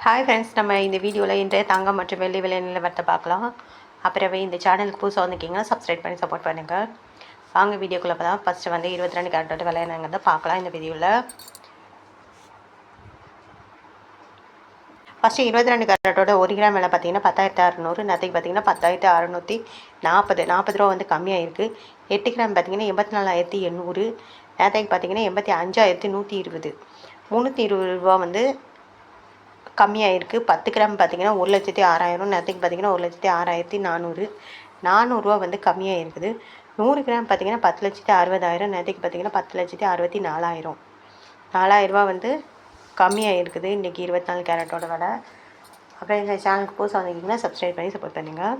Hi friends, நம்ம இந்த வீடியோவில் இன்றைய தங்கம் மற்றும் வெள்ளி விலை நிலவரத்தை பார்க்கலாம். அப்புறமே இந்த சேனலுக்கு புதுசாக வந்துக்கிங்கன்னா சப்ஸ்கிரைப் பண்ணி சப்போர்ட் பண்ணுங்கள். வாங்க வீடியோக்குள்ளே தான். ஃபஸ்ட்டு வந்து 22 கேரட்டோட விலை என்னங்கிறத பார்க்கலாம் இந்த வீடியோவில். ஃபஸ்ட்டு 22 கேரட்டோட 1 கிராம் விலை பார்த்தீங்கன்னா 10,600, நேற்றுக்கு பார்த்தீங்கன்னா 10,640 ரூபா வந்து கம்மியாக இருக்குது. 8 கிராம் பார்த்தீங்கன்னா 84,800, நேற்றுக்கு பார்த்தீங்கன்னா 85,120, 320 ரூபா வந்து கம்மியாக இருக்குது. 10 கிராம் பார்த்திங்கன்னா 1,06,000, நேற்றுக்கு பார்த்திங்கன்னா 1,06,400, 400 வந்து கம்மியாக இருக்குது. 100 கிராம் பார்த்திங்கன்னா 10,60,000, நேற்றுக்கு பார்த்திங்கன்னா 10,64,000, 4,000 வந்து கம்மியாக இருக்குது இன்றைக்கி 24 கேரட்டோட விலை. அப்புறம் இந்த சேனலுக்கு புதுசாக வந்திங்கன்னா சப்ஸ்கிரைப் பண்ணி சப்போர்ட் பண்ணுங்கள்.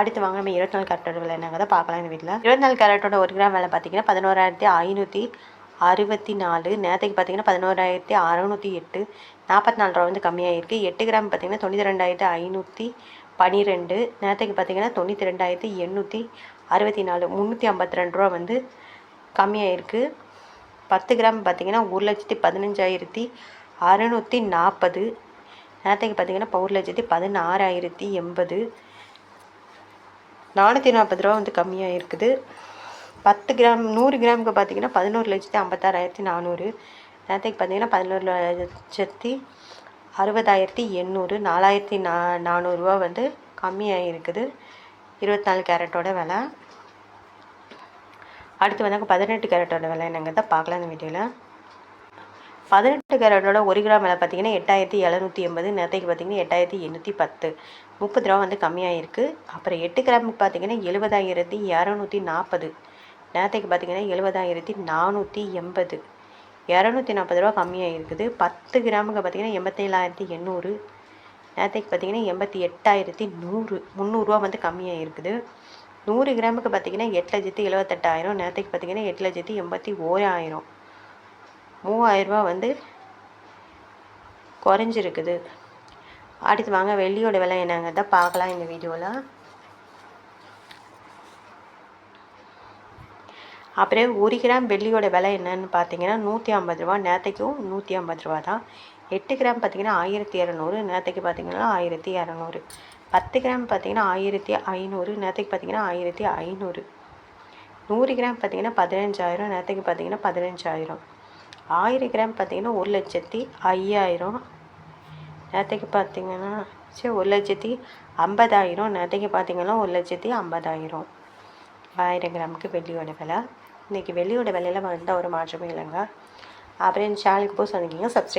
அடுத்து வாங்க நம்ம 24 கேரட்டோட விலை என்னங்கிறத பார்க்கலாம் இந்த வீட்டில். 24 கேரட்டோட 1 கிராம் விலை பார்த்திங்கன்னா 11,564, நேற்றுக்கு பார்த்திங்கன்னா 11,608, 44 ரூபா வந்து கம்மியாக இருக்குது. 8 கிராம் பார்த்திங்கன்னா 92,512, நேற்றுக்கு பார்த்திங்கன்னா 92,864, 352 ரூபா வந்து கம்மியாக இருக்குது. 10 கிராம் பார்த்திங்கன்னா 1,15,640, நேற்றுக்கு பார்த்திங்கன்னா 1,16,080, 440 ரூபா வந்து கம்மியாக இருக்குது. 10 கிராம் 100 கிராமுக்கு பார்த்திங்கன்னா 11,56,400, நேற்றுக்கு பார்த்திங்கன்னா 11,60,800, 4,400 ரூபா வந்து கம்மியாக இருக்குது 24 கேரட்டோட விலை. அடுத்து வந்து 18 கேரட்டோட விலை என்னங்கிறத பார்க்கலாம் இந்த வீடியோவில். 18 கேரட்டோட 1 கிராம் விலை பார்த்திங்கன்னா 8,780, நேற்றுக்கு பார்த்திங்கன்னா 8,810, 30 ரூபா வந்து கம்மியாக இருக்குது. அப்புறம் 8 கிராமுக்கு பார்த்திங்கன்னா 70,240, நேற்றுக்கு பார்த்திங்கன்னா 70,480, 240 ரூபா கம்மியாக இருக்குது. 10 கிராமுக்கு பார்த்திங்கன்னா 87,800, நேற்றுக்கு பார்த்திங்கன்னா 88,100, 300 ரூபா வந்து கம்மியாக இருக்குது. 100 கிராமுக்கு பார்த்திங்கன்னா 8,78,000, நேற்றுக்கு பார்த்திங்கன்னா 8,81,000, 3,000 ரூபா வந்து குறைஞ்சிருக்குது. அடுத்து வாங்க வெள்ளியோட விலை என்னங்கிறத பார்க்கலாம் இந்த வீடியோவில். அப்புறம் 1 கிராம் வெள்ளியோட விலை என்னன்னு பார்த்தீங்கன்னா 150 ரூபா, நேற்றுக்கும் 150 ரூபா தான். 8 கிராம் பார்த்திங்கன்னா 1,200, நேற்றுக்கு பார்த்திங்கன்னா 1,200, 10 கிராம் பார்த்திங்கன்னா 1,500, நேற்றுக்கு பார்த்திங்கன்னா 1,500, 100 கிராம் பார்த்திங்கன்னா 15,000, நேற்றுக்கு பார்த்திங்கன்னா 15,000, 1000 கிராம் பார்த்திங்கன்னா 1,05,000, நேற்றுக்கு பார்த்திங்கன்னா 1,50,000, நேற்றுக்கு பார்த்திங்கன்னா 1,50,000, 1000 கிராமுக்கு வெள்ளியோட விலை. இன்றைக்கி வெள்ளியோட விலையில் வந்தால் ஒரு மாற்றமே இல்லைங்க. அப்புறம் இந்த சேனலுக்கு போய் சொன்னீங்க சப்ஸ்கிரைப்